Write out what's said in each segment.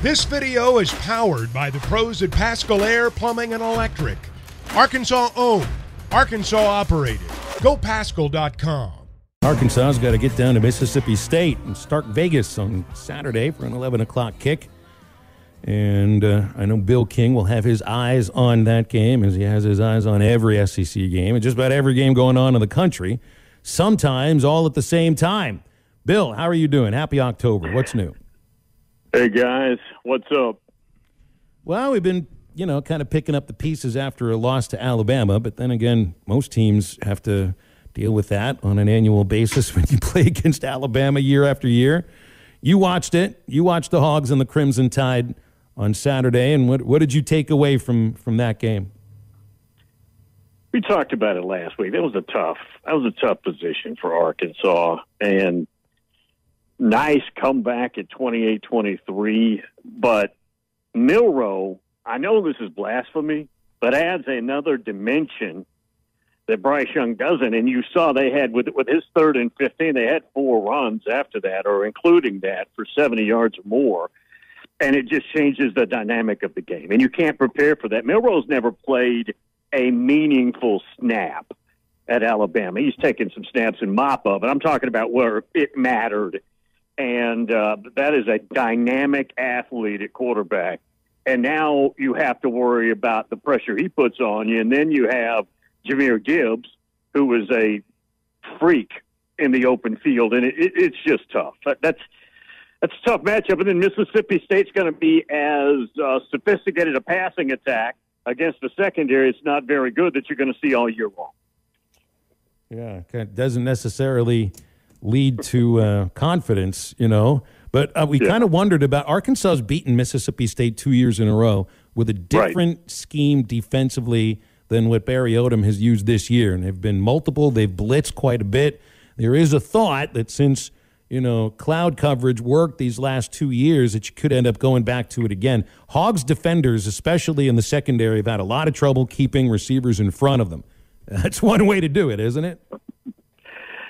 This video is powered by the pros at Pascal Air Plumbing and Electric. Arkansas owned, Arkansas operated. GoPascal.com. Arkansas's got to get down to Mississippi State and Stark Vegas on Saturday for an 11 o'clock kick. And I know Bill King will have his eyes on that game as he has his eyes on every SEC game and just about every game going on in the country, sometimes all at the same time. Bill, how are you doing? Happy October. What's new? Hey, guys. What's up? Well, we've been, kind of picking up the pieces after a loss to Alabama, but then again, most teams have to deal with that on an annual basis when you play against Alabama year after year. You watched it. You watched the Hogs and the Crimson Tide on Saturday, and what did you take away from that game? We talked about it last week. That was a tough position for Arkansas, and nice comeback at 28-23. But Milroe, I know this is blasphemy, but adds another dimension that Bryce Young doesn't. And you saw they had, with his 3rd and 15, they had 4 runs after that, or including that, for 70 yards or more. And it just changes the dynamic of the game. And you can't prepare for that. Milroe's never played a meaningful snap at Alabama. He's taken some snaps in mop-up, and I'm talking about where it mattered. And that is a dynamic athlete at quarterback. And now you have to worry about the pressure he puts on you. And then you have Jahmyr Gibbs, who is a freak in the open field. And it's just tough. That's a tough matchup. And then Mississippi State's going to be as sophisticated a passing attack against the secondary. It's not very good that you're going to see all year long. Yeah, it doesn't necessarily lead to confidence, But we kind of wondered about Arkansas's beaten Mississippi State 2 years in a row with a different scheme defensively than what Barry Odom has used this year. And they've been multiple. They've blitzed quite a bit. There is a thought that since, cloud coverage worked these last 2 years, that you could end up going back to it again. Hogs defenders, especially in the secondary, have had a lot of trouble keeping receivers in front of them. That's one way to do it, isn't it?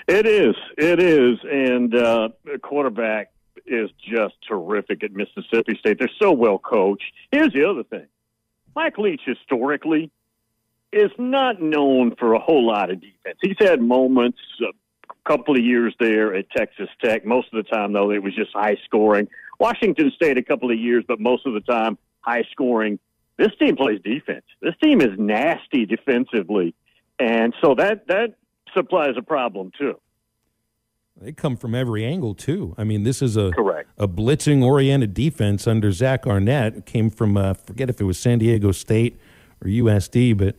It is. And the quarterback is just terrific at Mississippi State. They're so well coached. Here's the other thing. Mike Leach historically is not known for a whole lot of defense. He's had moments, a couple of years there at Texas Tech. Most of the time, though, it was just high scoring. Washington State a couple of years, but most of the time high scoring. This team plays defense. This team is nasty defensively. And so that supplies a problem, too. They come from every angle, too. I mean, this is a blitzing-oriented defense under Zach Arnett. It came from, forget if it was San Diego State or USD, but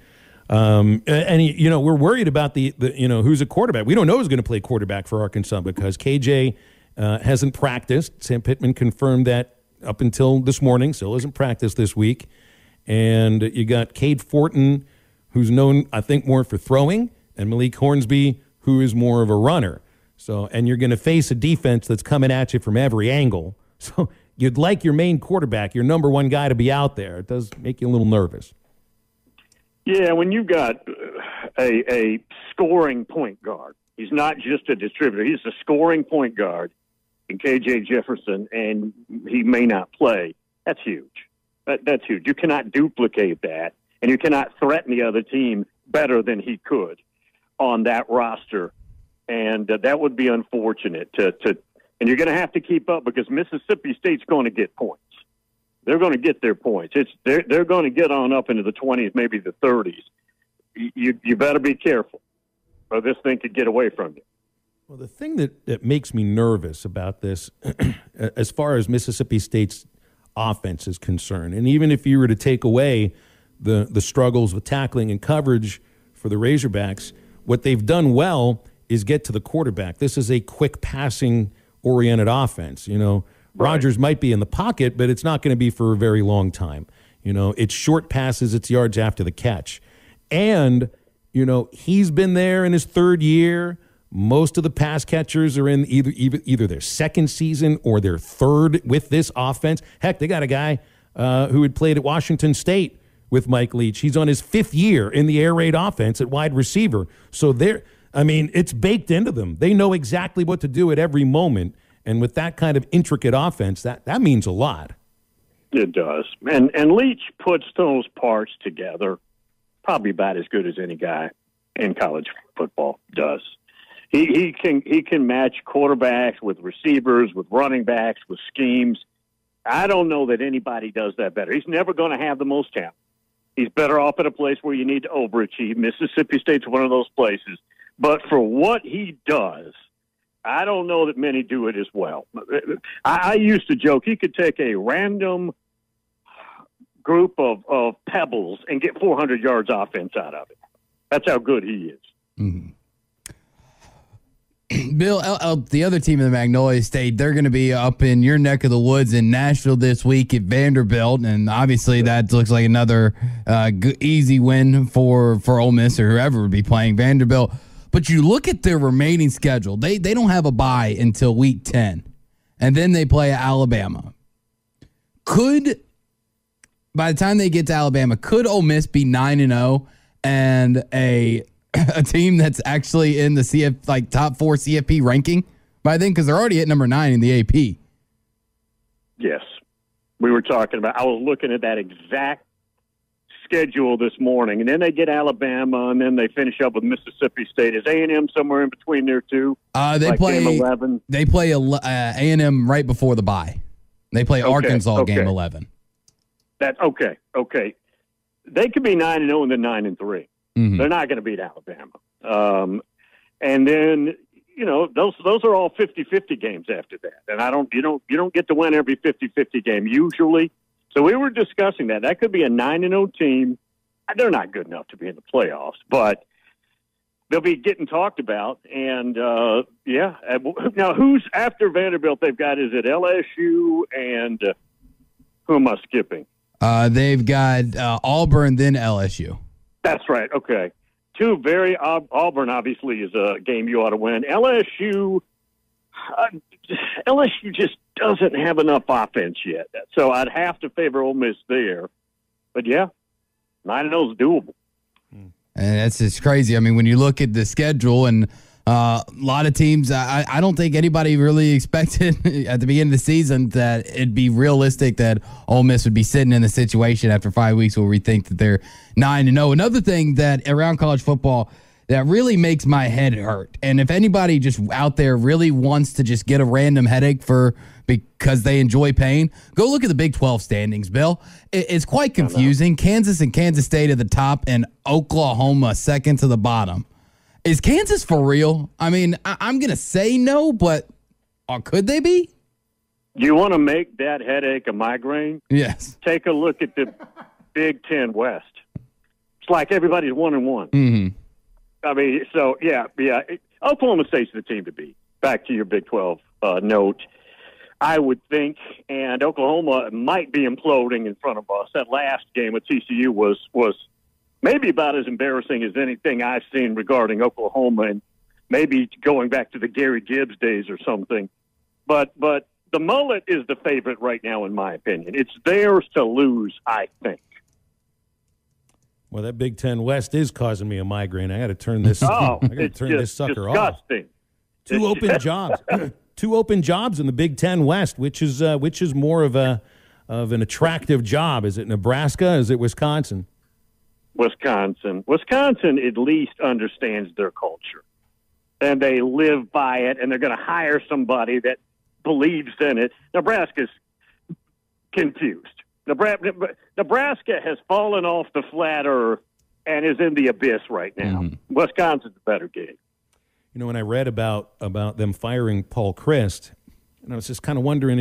we're worried about the who's a quarterback. We don't know who's going to play quarterback for Arkansas because KJ hasn't practiced. Sam Pittman confirmed that up until this morning, so hasn't practiced this week. And you got Cade Fortin, who's known, I think, more for throwing, and Malik Hornsby, who is more of a runner. So, and you're going to face a defense that's coming at you from every angle. So you'd like your main quarterback, your number one guy, to be out there. It does make you a little nervous. Yeah, when you've got a scoring point guard, he's not just a distributor. He's a scoring point guard in KJ Jefferson, and he may not play. That's huge. That's huge. You cannot duplicate that, and you cannot threaten the other team better than he could on that roster. And that would be unfortunate and you're going to have to keep up because Mississippi State's going to get points. They're going to get their points. They're going to get on up into the 20s, maybe the 30s. You better be careful, or this thing could get away from you. Well, the thing that makes me nervous about this, as far as Mississippi State's offense is concerned, and even if you were to take away the struggles with tackling and coverage for the Razorbacks, what they've done well is get to the quarterback. This is a quick passing-oriented offense. Rodgers might be in the pocket, but it's not going to be for a very long time. It's short passes, it's yards after the catch. And, he's been there in his 3rd year. Most of the pass catchers are in either their 2nd season or their 3rd with this offense. Heck, they got a guy who had played at Washington State with Mike Leach. He's on his 5th year in the air raid offense at wide receiver. So it's baked into them. They know exactly what to do at every moment. And with that kind of intricate offense, that means a lot. It does. And Leach puts those parts together probably about as good as any guy in college football does. He can match quarterbacks with receivers, with running backs, with schemes. I don't know that anybody does that better. He's never going to have the most talent. He's better off at a place where you need to overachieve. Mississippi State's one of those places. But for what he does, I don't know that many do it as well. I used to joke he could take a random group of pebbles and get 400 yards offense out of it. That's how good he is. Mm-hmm. Bill, the other team in the Magnolia State, they're going to be up in your neck of the woods in Nashville this week at Vanderbilt, and obviously that looks like another easy win for Ole Miss or whoever would be playing Vanderbilt. But you look at their remaining schedule; they don't have a bye until Week 10, and then they play Alabama. By the time they get to Alabama, could Ole Miss be 9-0 and a team that's actually in the top 4 CFP ranking by then? Because they're already at number 9 in the AP. Yes. We were talking about, I was looking at that exact schedule this morning, and then they get Alabama, and then they finish up with Mississippi State. Is A&M somewhere in between there too? They play game 11? They play A&M right before the bye. They play Arkansas game 11. That's okay. They could be 9-0 and then 9-3. Mm-hmm. They're not going to beat Alabama. And then, those are all 50-50 games after that. And you don't get to win every 50-50 game usually. So we were discussing that. That could be a 9-0 team. They're not good enough to be in the playoffs, but they'll be getting talked about. And, Now, who's after Vanderbilt they've got? Is it LSU and who am I skipping? They've got Auburn, then LSU. That's right. Okay. Two very Auburn obviously is a game you ought to win. LSU just doesn't have enough offense yet, so I'd have to favor Ole Miss there. But yeah, 9-0 is doable. And that's just crazy. I mean, when you look at the schedule and a lot of teams, I don't think anybody really expected at the beginning of the season that it'd be realistic that Ole Miss would be sitting in the situation after 5 weeks where we think that they're 9-0. Another thing that around college football that really makes my head hurt, and if anybody just out there really wants to just get a random headache because they enjoy pain, go look at the Big 12 standings, Bill. It's quite confusing. Kansas and Kansas State at the top and Oklahoma second to the bottom. Is Kansas for real? I mean, I'm going to say no, but could they be? You want to make that headache a migraine? Yes. Take a look at the Big 10 West. It's like everybody's 1-1. Mm-hmm. I mean, so, yeah. Oklahoma State's the team to beat. Back to your Big 12 note, I would think, and Oklahoma might be imploding in front of us. That last game with TCU was maybe about as embarrassing as anything I've seen regarding Oklahoma, and maybe going back to the Gary Gibbs days or something. But the mullet is the favorite right now, in my opinion. It's theirs to lose, I think. Well, that Big Ten West is causing me a migraine. I got to turn this. This sucker disgusting. off. Two open jobs. Two open jobs in the Big Ten West. Which is more of an attractive job? Is it Nebraska? Is it Wisconsin? Wisconsin at least understands their culture, and they live by it, and they're going to hire somebody that believes in it. Nebraska's confused. Nebraska has fallen off the flat earth and is in the abyss right now. Mm-hmm. Wisconsin's a better game. When I read about them firing Paul Christ, and I was just kind of wondering,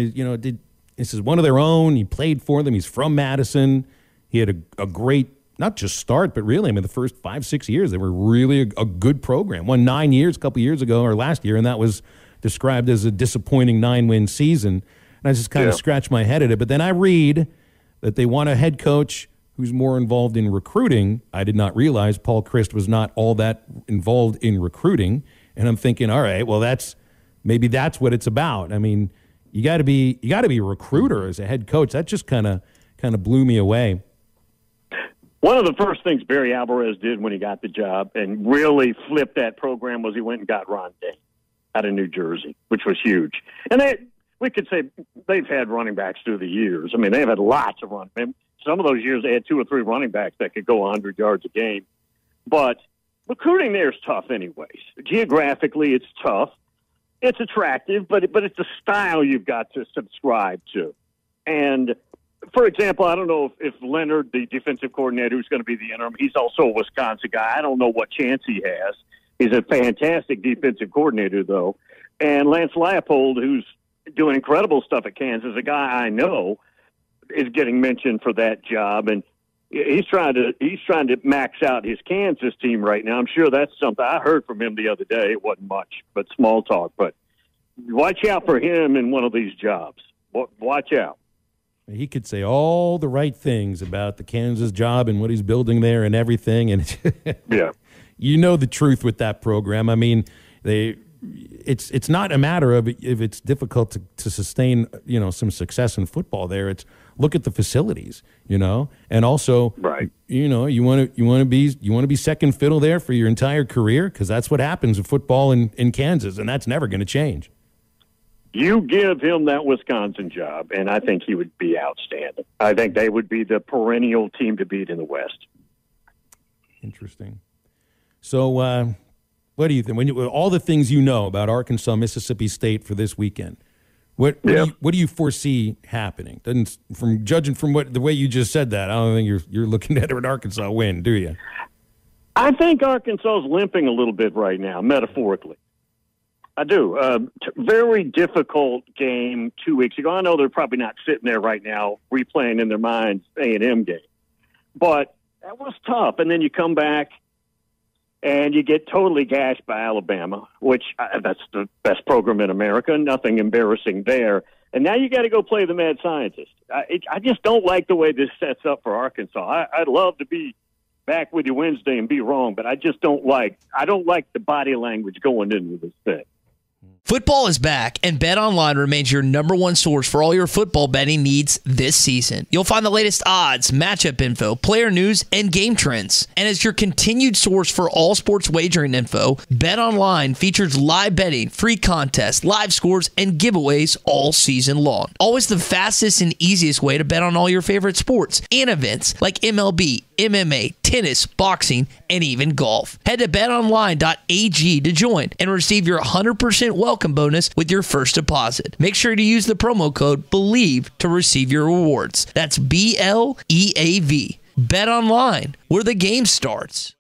this is one of their own. He played for them. He's from Madison. He had a great, not just start, but really, the first 5-6 years, they were really a good program. Won 9 years a couple years ago, or last year, and that was described as a disappointing 9-win season. And I just kind of scratched my head at it. But then I read that they want a head coach who's more involved in recruiting. I did not realize Paul Christ was not all that involved in recruiting. And I'm thinking, all right, well, maybe that's what it's about. You got to be a recruiter as a head coach. That just kind of blew me away. One of the first things Barry Alvarez did when he got the job and really flipped that program was he went and got Ron Day out of New Jersey, which was huge. And we could say they've had running backs through the years. I mean, they've had lots of running backs. Some of those years they had 2 or 3 running backs that could go 100 yards a game. But recruiting there is tough anyways. Geographically, it's tough. It's attractive, but it's a style you've got to subscribe to. And, for example, I don't know if Leonard, the defensive coordinator who's going to be the interim, he's also a Wisconsin guy. I don't know what chance he has. He's a fantastic defensive coordinator, though. And Lance Leipold, who's doing incredible stuff at Kansas, a guy I know, is getting mentioned for that job. And he's trying to max out his Kansas team right now. I'm sure that's something I heard from him the other day. It wasn't much, but small talk. But watch out for him in one of these jobs. Watch out. He could say all the right things about the Kansas job and what he's building there and everything. And yeah, you know the truth with that program. I mean, it's not a matter of if it's difficult to sustain, some success in football there. It's look at the facilities, and also, right. You want to be second fiddle there for your entire career, because that's what happens in football in Kansas, and that's never going to change. You give him that Wisconsin job, and I think he would be outstanding. I think they would be the perennial team to beat in the West. Interesting. So, what do you think? All the things you know about Arkansas, Mississippi State for this weekend, what do you foresee happening? Judging from the way you just said that, I don't think you're looking at an Arkansas win, do you? I think Arkansas is limping a little bit right now, metaphorically. I do. Very difficult game 2 weeks ago. I know they're probably not sitting there right now replaying in their minds A&M game, but that was tough. And then you come back and you get totally gashed by Alabama, which that's the best program in America. Nothing embarrassing there. And now you got to go play the mad scientist. I just don't like the way this sets up for Arkansas. I'd love to be back with you Wednesday and be wrong, but I just don't like the body language going into this thing. Football is back, and BetOnline remains your #1 source for all your football betting needs this season. You'll find the latest odds, matchup info, player news, and game trends. And as your continued source for all sports wagering info, BetOnline features live betting, free contests, live scores, and giveaways all season long. Always the fastest and easiest way to bet on all your favorite sports and events like MLB, MMA, tennis, boxing, and even golf. Head to betonline.ag to join and receive your 100% welcome bonus with your first deposit. Make sure to use the promo code BELIEVE to receive your rewards. That's BLEAV. Bet online, where the game starts.